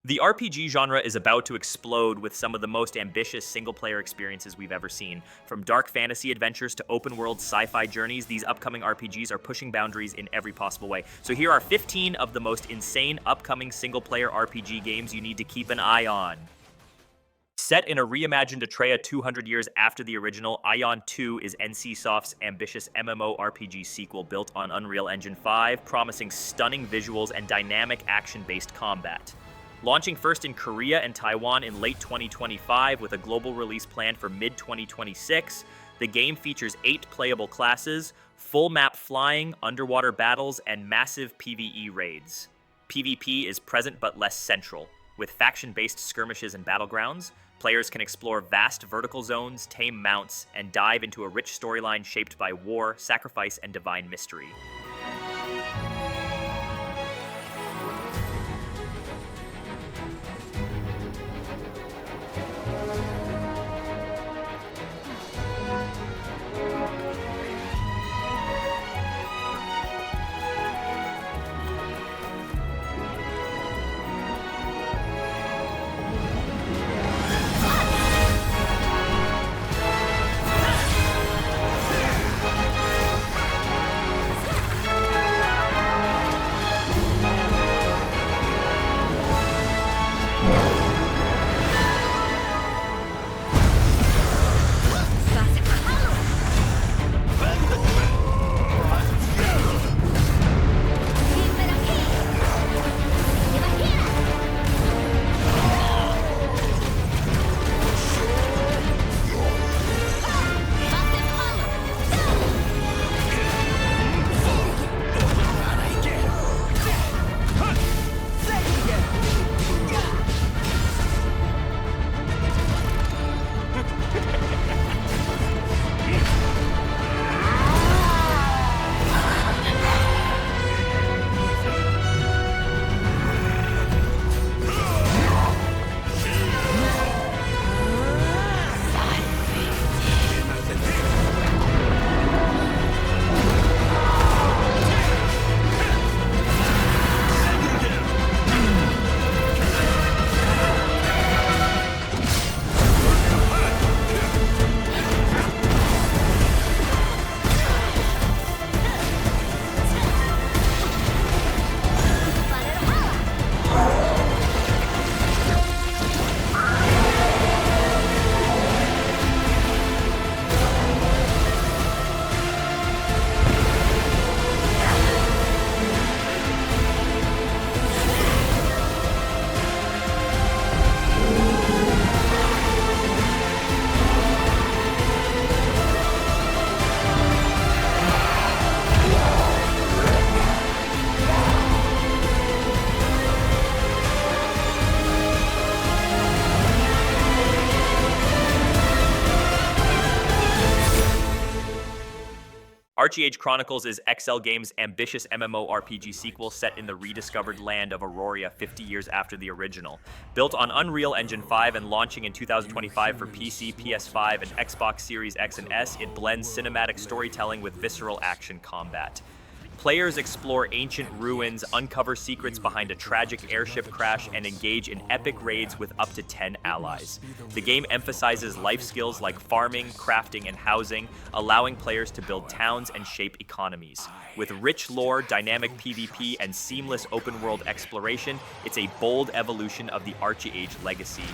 The RPG genre is about to explode with some of the most ambitious single-player experiences we've ever seen. From dark fantasy adventures to open-world sci-fi journeys, these upcoming RPGs are pushing boundaries in every possible way. So here are 15 of the most insane upcoming single-player RPG games you need to keep an eye on. Set in a reimagined Atreya 200 years after the original, Aion 2 is NCSoft's ambitious MMORPG sequel built on Unreal Engine 5, promising stunning visuals and dynamic action-based combat. Launching first in Korea and Taiwan in late 2025 with a global release planned for mid-2026, the game features 8 playable classes, full map flying, underwater battles, and massive PvE raids. PvP is present but less central. With faction-based skirmishes and battlegrounds, players can explore vast vertical zones, tame mounts, and dive into a rich storyline shaped by war, sacrifice, and divine mystery. ArcheAge Chronicles is XL Games' ambitious MMORPG sequel set in the rediscovered land of Aurora 50 years after the original. Built on Unreal Engine 5 and launching in 2025 for PC, PS5, and Xbox Series X and S, it blends cinematic storytelling with visceral action combat. Players explore ancient ruins, uncover secrets behind a tragic airship crash, and engage in epic raids with up to 10 allies. The game emphasizes life skills like farming, crafting, and housing, allowing players to build towns and shape economies. With rich lore, dynamic PvP, and seamless open-world exploration, it's a bold evolution of the ArcheAge legacy.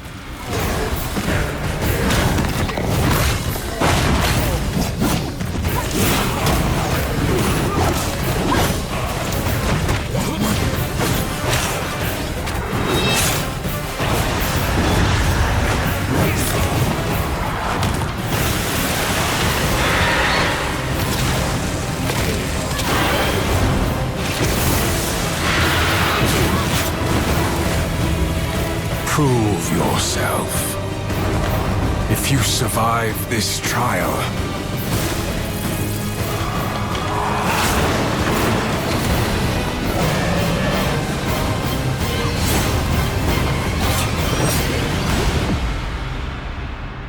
Prove yourself. If you survive this trial,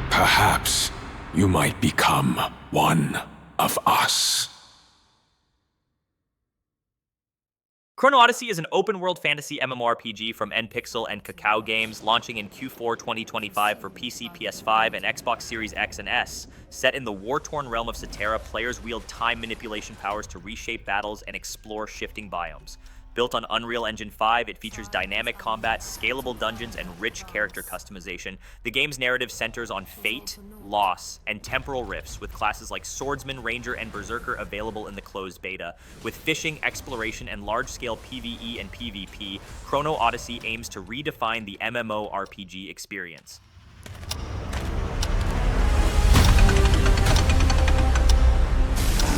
perhaps you might become one of us. Chrono Odyssey is an open-world fantasy MMORPG from NPixel and Kakao Games, launching in Q4 2025 for PC, PS5, and Xbox Series X and S. Set in the war-torn realm of Cetera, players wield time manipulation powers to reshape battles and explore shifting biomes. Built on Unreal Engine 5, it features dynamic combat, scalable dungeons, and rich character customization. The game's narrative centers on fate, loss, and temporal rifts, with classes like Swordsman, Ranger, and Berserker available in the closed beta. With fishing, exploration, and large-scale PvE and PvP, Chrono Odyssey aims to redefine the MMORPG experience.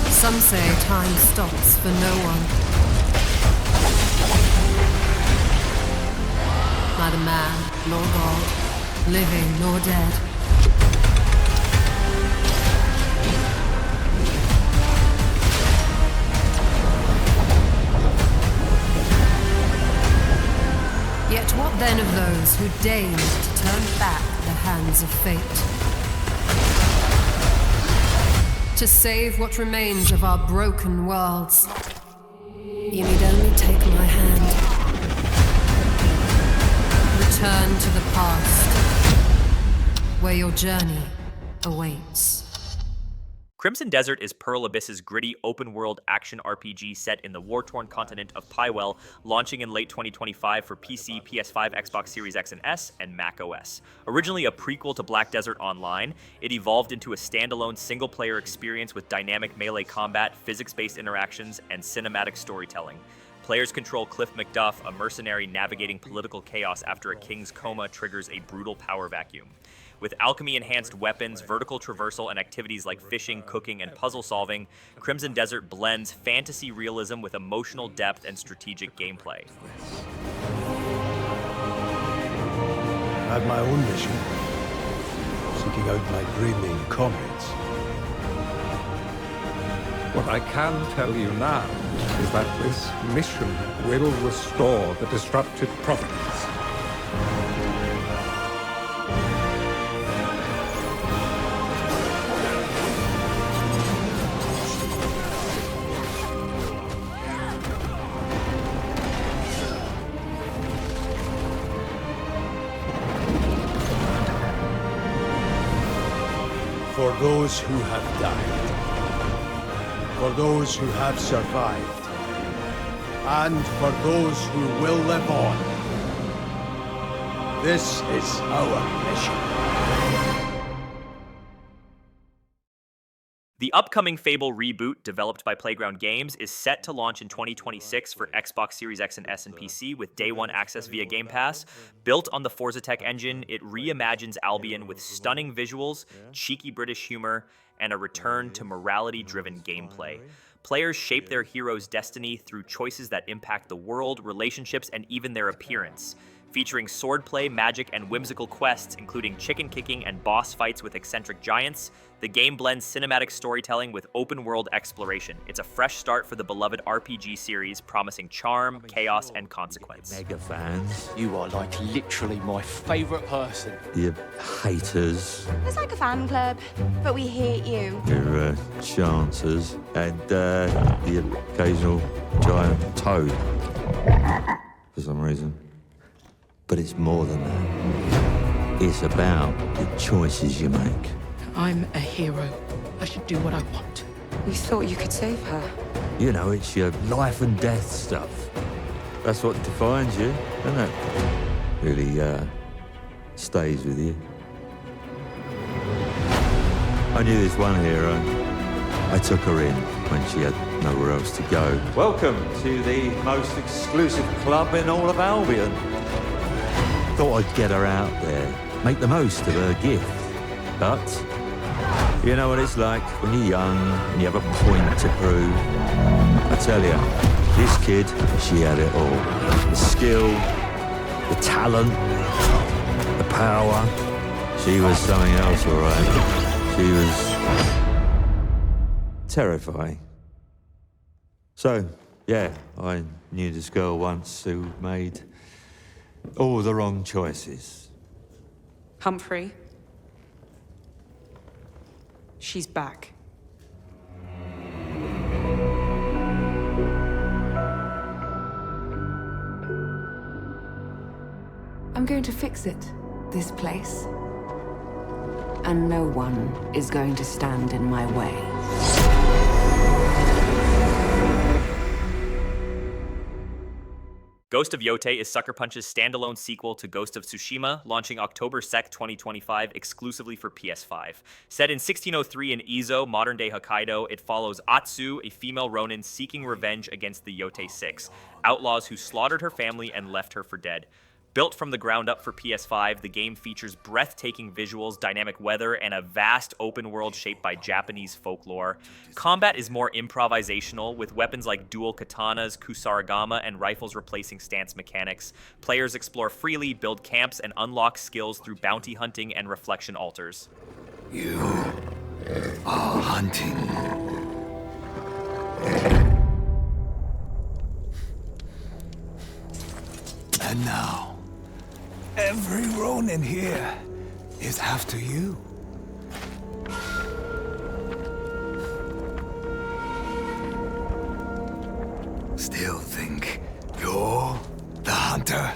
Some say time stops for no one. Neither man nor God, living nor dead. Yet what then of those who deigned to turn back the hands of fate? To save what remains of our broken worlds, you need only take my hand. Return to the past, where your journey awaits. Crimson Desert is Pearl Abyss's gritty open-world action RPG set in the war-torn continent of Pywell, launching in late 2025 for PC, PS5, Xbox Series X and S, and Mac OS. Originally a prequel to Black Desert Online, it evolved into a standalone single-player experience with dynamic melee combat, physics-based interactions, and cinematic storytelling. Players control Cliff McDuff, a mercenary navigating political chaos after a king's coma triggers a brutal power vacuum. With alchemy-enhanced weapons, vertical traversal, and activities like fishing, cooking, and puzzle solving, Crimson Desert blends fantasy realism with emotional depth and strategic gameplay. I have my own mission, seeking out my grinning comrades. What I can tell you now is that this mission will restore the disrupted province. For those who have died, for those who have survived, and for those who will live on. This is our mission. The upcoming Fable reboot, developed by Playground Games, is set to launch in 2026 for Xbox Series X and S and PC with day one access via Game Pass. Built on the Forza Tech engine, it reimagines Albion with stunning visuals, cheeky British humor, and a return to morality-driven gameplay. Players shape their hero's destiny through choices that impact the world, relationships, and even their appearance. Featuring swordplay, magic, and whimsical quests, including chicken kicking and boss fights with eccentric giants, the game blends cinematic storytelling with open-world exploration. It's a fresh start for the beloved RPG series, promising charm, chaos, and consequence. Mega fans, You are like literally my favourite person. you haters, It's like a fan club, but we hate you. your chancers, and the occasional giant toad, for some reason. But it's more than that. It's about the choices you make. I'm a hero. I should do what I want. You thought you could save her? You know, it's your life and death stuff. That's what defines you, doesn't it? Really, stays with you. I knew this one hero. I took her in when she had nowhere else to go. Welcome to the most exclusive club in all of Albion. Thought I'd get her out there, make the most of her gift. But you know what it's like when you're young and you have a point to prove. I tell you, this kid, she had it all. The skill, the talent, the power. She was something else, all right. She was terrifying. So, yeah, I knew this girl once who made all the wrong choices. Humphrey. She's back. going to fix it, this place. And no one is going to stand in my way. Ghost of Yotei is Sucker Punch's standalone sequel to Ghost of Tsushima, launching October 2nd, 2025, exclusively for PS5. Set in 1603 in Izo, modern-day Hokkaido, it follows Atsu, a female ronin seeking revenge against the Yotei Six, outlaws who slaughtered her family and left her for dead. Built from the ground up for PS5, the game features breathtaking visuals, dynamic weather, and a vast open world shaped by Japanese folklore. Combat is more improvisational, with weapons like dual katanas, kusarigama, and rifles replacing stance mechanics. Players explore freely, build camps, and unlock skills through bounty hunting and reflection altars. You are hunting. And now, every Ronin here is after you. Still think you're the hunter?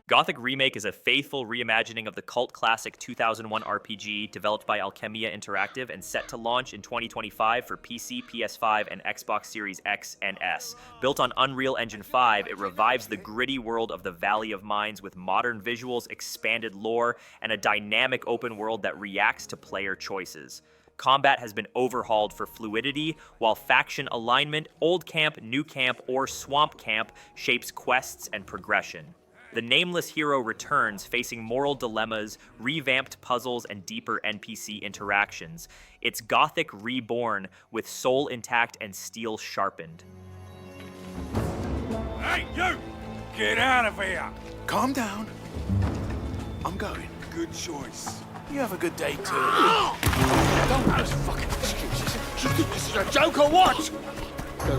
Gothic Remake is a faithful reimagining of the cult classic 2001 RPG developed by Alchemia Interactive and set to launch in 2025 for PC, PS5, and Xbox Series X and S. Built on Unreal Engine 5, it revives the gritty world of the Valley of Mines with modern visuals, expanded lore, and a dynamic open world that reacts to player choices. Combat has been overhauled for fluidity, while faction alignment, old camp, new camp, or swamp camp shapes quests and progression. The nameless hero returns, facing moral dilemmas, revamped puzzles, and deeper NPC interactions. It's Gothic reborn, with soul intact and steel sharpened. Hey, you! Get out of here! Calm down. I'm going. Good choice. You have a good day, too. Don't just fucking excuses. You think this is a joke or what? The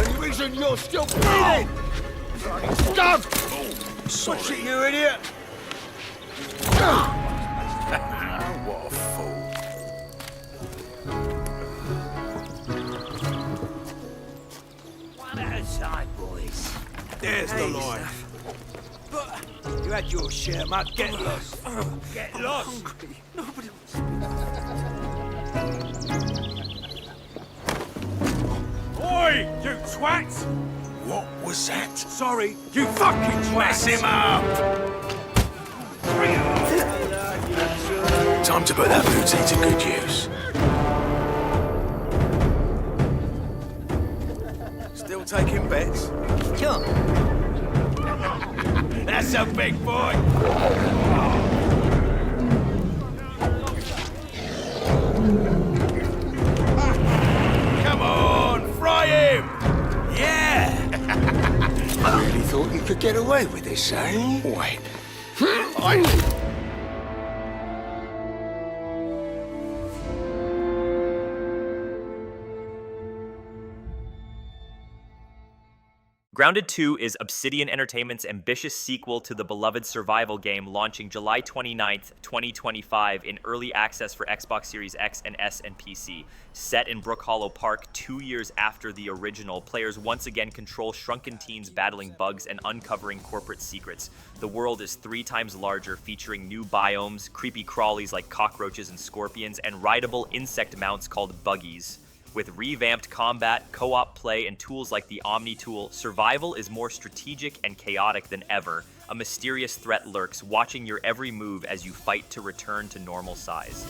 only reason you're still breathing! Stop! Sorry. What's it, you idiot? What a fool. One at a time, boys. There's the life. You had your share, mate. Get lost. Get lost. Nobody Oi, you twat! What was that? Sorry, you fucking twat! Mess him up! Time to put that booty to good use. Still taking bets? Come. That's a big boy! Come on, fry him! Yeah! I really thought you could get away with this, eh? Wait. Finally! Grounded 2 is Obsidian Entertainment's ambitious sequel to the beloved survival game, launching July 29th, 2025 in early access for Xbox Series X and S and PC. Set in Brook Hollow Park 2 years after the original, players once again control shrunken teens battling bugs and uncovering corporate secrets. The world is 3 times larger, featuring new biomes, creepy crawlies like cockroaches and scorpions, and rideable insect mounts called buggies. With revamped combat, co-op play, and tools like the Omni tool, survival is more strategic and chaotic than ever. A mysterious threat lurks, watching your every move as you fight to return to normal size.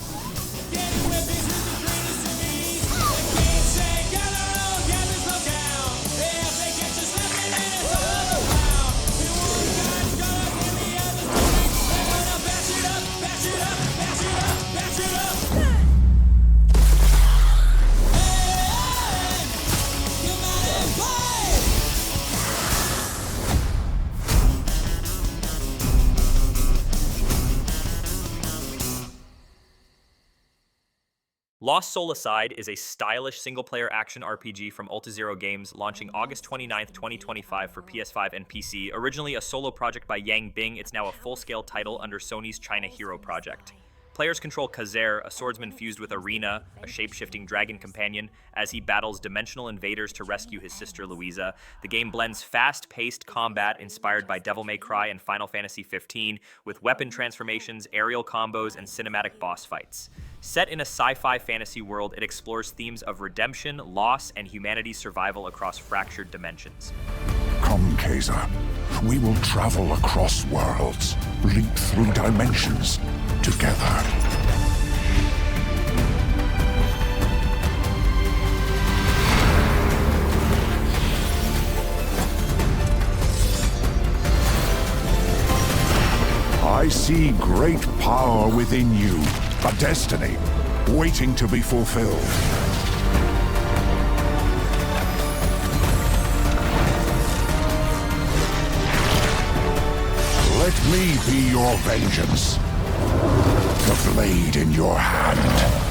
Lost Soul Aside is a stylish single-player action RPG from AltaZero Games, launching August 29th, 2025 for PS5 and PC. Originally a solo project by Yang Bing, it's now a full-scale title under Sony's China Hero project. Players control Kazer, a swordsman fused with Arena, a shape-shifting dragon companion, as he battles dimensional invaders to rescue his sister Louisa. The game blends fast-paced combat inspired by Devil May Cry and Final Fantasy XV, with weapon transformations, aerial combos, and cinematic boss fights. Set in a sci-fi fantasy world, it explores themes of redemption, loss, and humanity's survival across fractured dimensions. Come, Kazer. We will travel across worlds, leap through dimensions, together. I see great power within you, a destiny waiting to be fulfilled. Let me be your vengeance, the blade in your hand.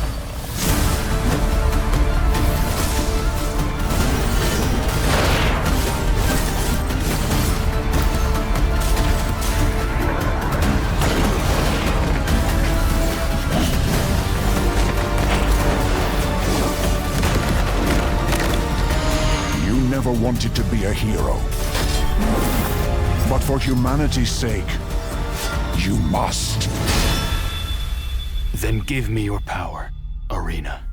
Never wanted to be a hero. But for humanity's sake, you must. Then give me your power, Arena.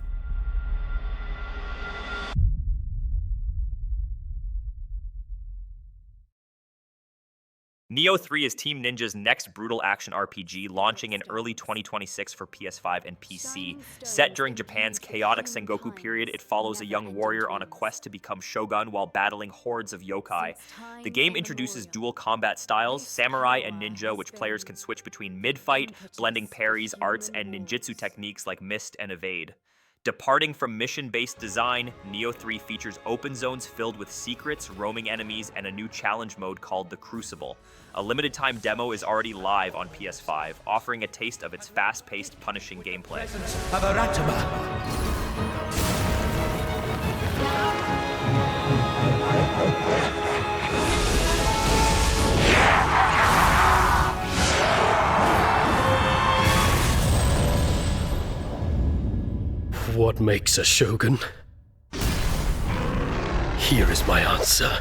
Nioh 3 is Team Ninja's next brutal action RPG, launching in early 2026 for PS5 and PC. Set during Japan's chaotic Sengoku period, it follows a young warrior on a quest to become shogun while battling hordes of yokai. The game introduces dual combat styles, samurai and ninja, which players can switch between mid-fight, blending parries, arts, and ninjutsu techniques like mist and evade. Departing from mission-based design, Nioh 3 features open zones filled with secrets, roaming enemies, and a new challenge mode called The Crucible. A limited-time demo is already live on PS5, offering a taste of its fast-paced, punishing gameplay. What makes a shogun? Here is my answer.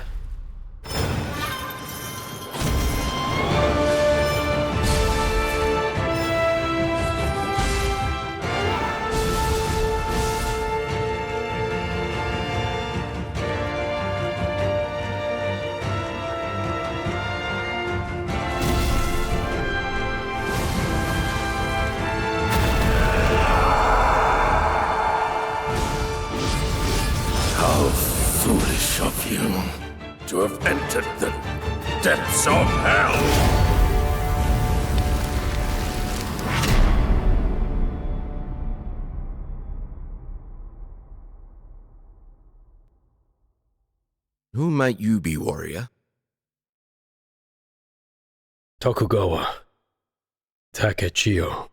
Foolish of you to have entered the depths of hell! Who might you be, warrior? Tokugawa, Takechio.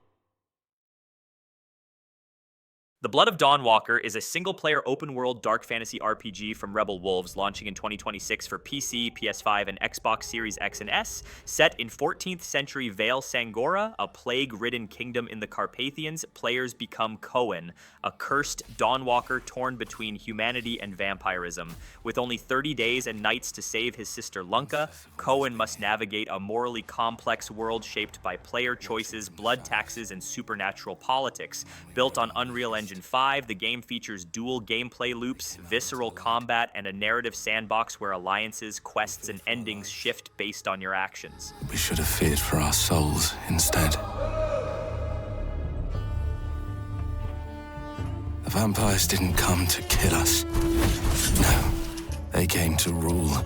The Blood of Dawnwalker is a single-player open-world dark fantasy RPG from Rebel Wolves, launching in 2026 for PC, PS5, and Xbox Series X and S. Set in 14th century Vale Sangora, a plague-ridden kingdom in the Carpathians, players become Cohen, a cursed Dawnwalker torn between humanity and vampirism. With only 30 days and nights to save his sister Lunka, Cohen must navigate a morally complex world shaped by player choices, blood taxes, and supernatural politics. Built on Unreal Engine 5, the game features dual gameplay loops, visceral combat, and a narrative sandbox where alliances, quests, and endings shift based on your actions. We should have feared for our souls instead. The vampires didn't come to kill us. No, they came to rule.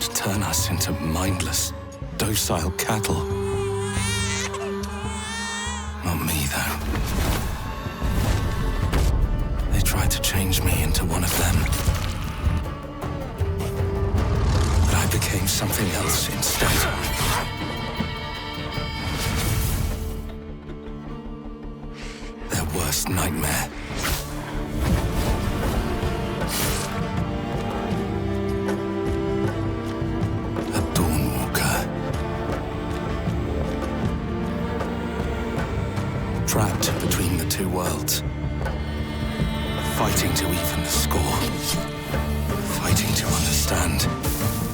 To turn us into mindless, docile cattle. Not me, though. They tried to change me into one of them. But I became something else instead. Their worst nightmare. A Dawnwalker. Trapped between the two worlds. Fighting to even the score. Fighting to understand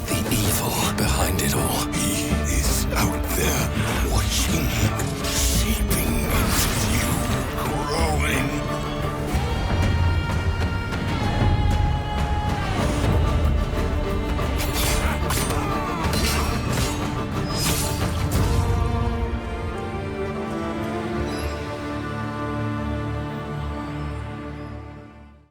the evil behind it all. He is out there, watching, seeping into you, growing.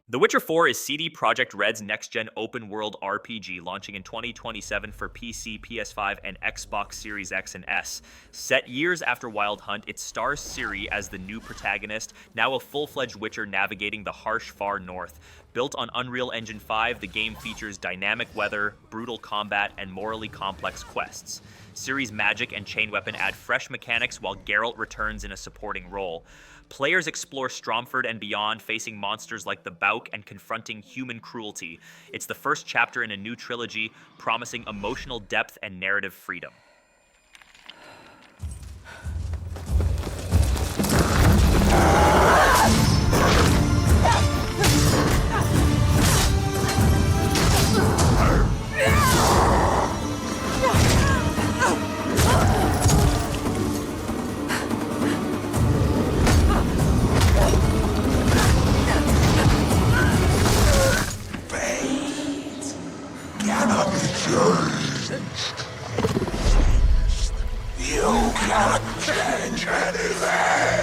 The Witcher 4 is CD Projekt Red's next-gen open-world RPG, launching in 2027 for PC, PS5, and Xbox Series X and S. Set years after Wild Hunt, it stars Ciri as the new protagonist, now a full-fledged Witcher navigating the harsh far north. Built on Unreal Engine 5, the game features dynamic weather, brutal combat, and morally complex quests. Ciri's magic and chain weapon add fresh mechanics, while Geralt returns in a supporting role. Players explore Stromford and beyond, facing monsters like the Bauk and confronting human cruelty. It's the first chapter in a new trilogy, promising emotional depth and narrative freedom. Cannot be changed. You cannot change anything.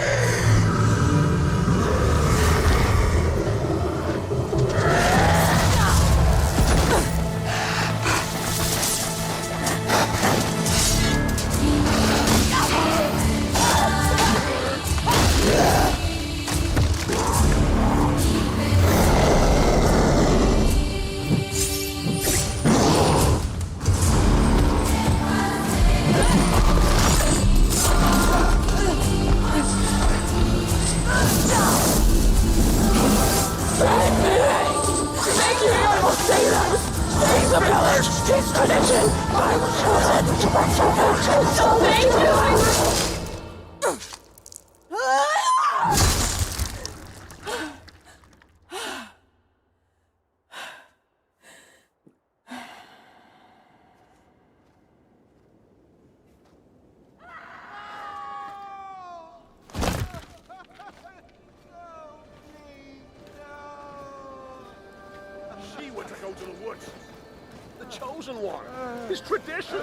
She went to go to the woods. The chosen one. His tradition.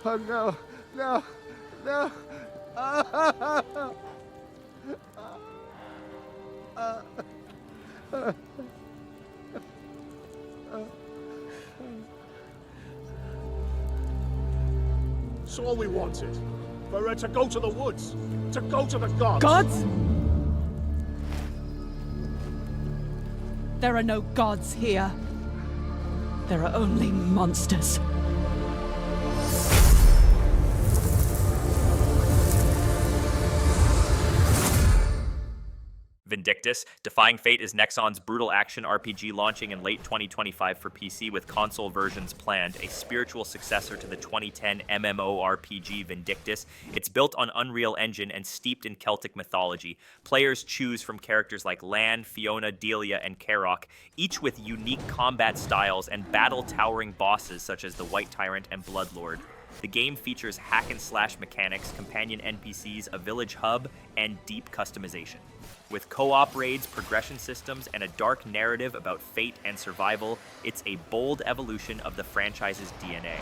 Oh no, no, no. It's all we wanted. For her to go to the woods. To go to the gods. Gods? There are no gods here. There are only monsters. Vindictus, Defying Fate is Nexon's brutal action RPG launching in late 2025 for PC with console versions planned, a spiritual successor to the 2010 MMORPG Vindictus. It's built on Unreal Engine and steeped in Celtic mythology. Players choose from characters like Lan, Fiona, Delia, and Karok, each with unique combat styles and battle-towering bosses such as the White Tyrant and Bloodlord. The game features hack-and-slash mechanics, companion NPCs, a village hub, and deep customization. With co-op raids, progression systems, and a dark narrative about fate and survival, it's a bold evolution of the franchise's DNA.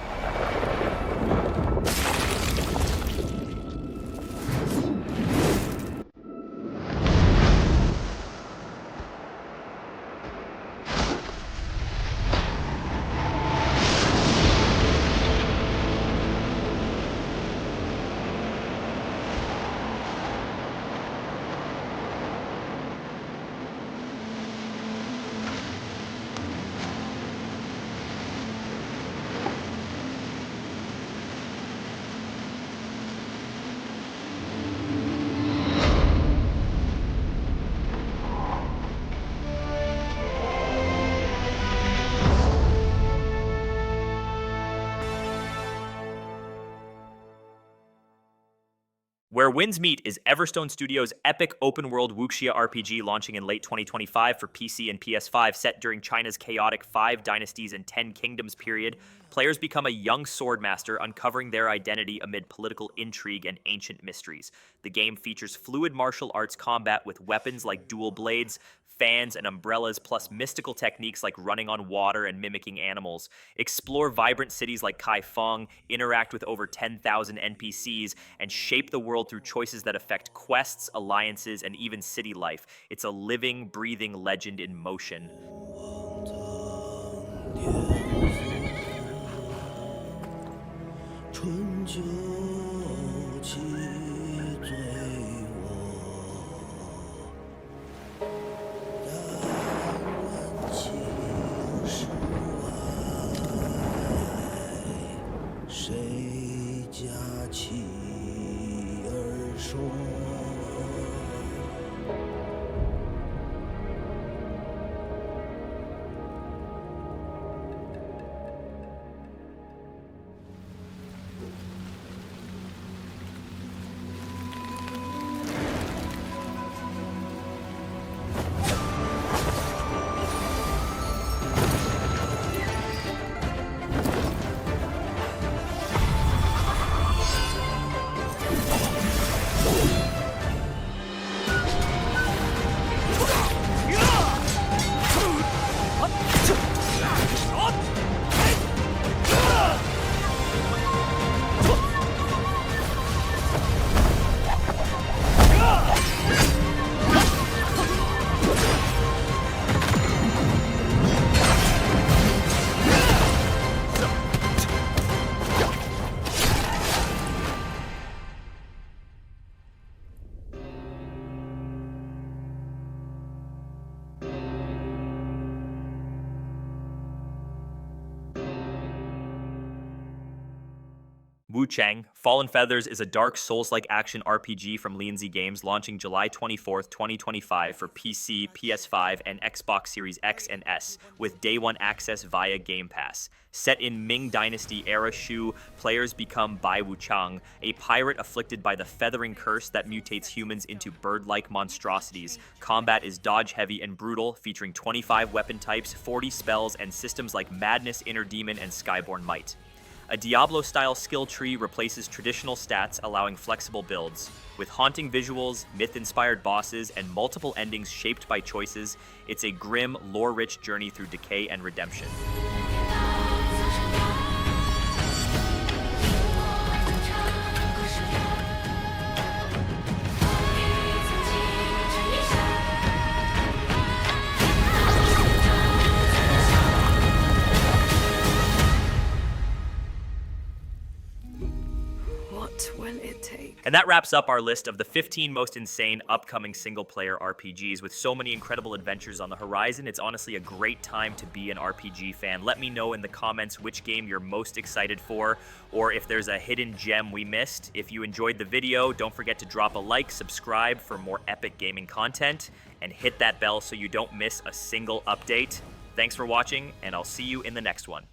Where Winds Meet is Everstone Studios' epic open-world wuxia RPG launching in late 2025 for PC and PS5, set during China's chaotic 5 Dynasties and 10 Kingdoms period. Players become a young swordmaster, uncovering their identity amid political intrigue and ancient mysteries. The game features fluid martial arts combat with weapons like dual blades, fans, and umbrellas, plus mystical techniques like running on water and mimicking animals. Explore vibrant cities like Kaifeng, interact with over 10,000 NPCs, and shape the world through choices that affect quests, alliances, and even city life. It's a living, breathing legend in motion. Wuchang, Fallen Feathers is a dark Souls-like action RPG from Lianzi Games, launching July 24th, 2025 for PC, PS5, and Xbox Series X and S, with Day 1 access via Game Pass. Set in Ming Dynasty era Shu, players become Bai Wuchang, a pirate afflicted by the feathering curse that mutates humans into bird-like monstrosities. Combat is dodge-heavy and brutal, featuring 25 weapon types, 40 spells, and systems like Madness, Inner Demon, and Skyborn Might. A Diablo-style skill tree replaces traditional stats, allowing flexible builds. With haunting visuals, myth-inspired bosses, and multiple endings shaped by choices, it's a grim, lore-rich journey through decay and redemption. What What will it take? And that wraps up our list of the 15 most insane upcoming single-player RPGs. With so many incredible adventures on the horizon, it's honestly a great time to be an RPG fan. Let me know in the comments which game you're most excited for, or if there's a hidden gem we missed. If you enjoyed the video, don't forget to drop a like, subscribe for more epic gaming content, and hit that bell so you don't miss a single update. Thanks for watching, and I'll see you in the next one.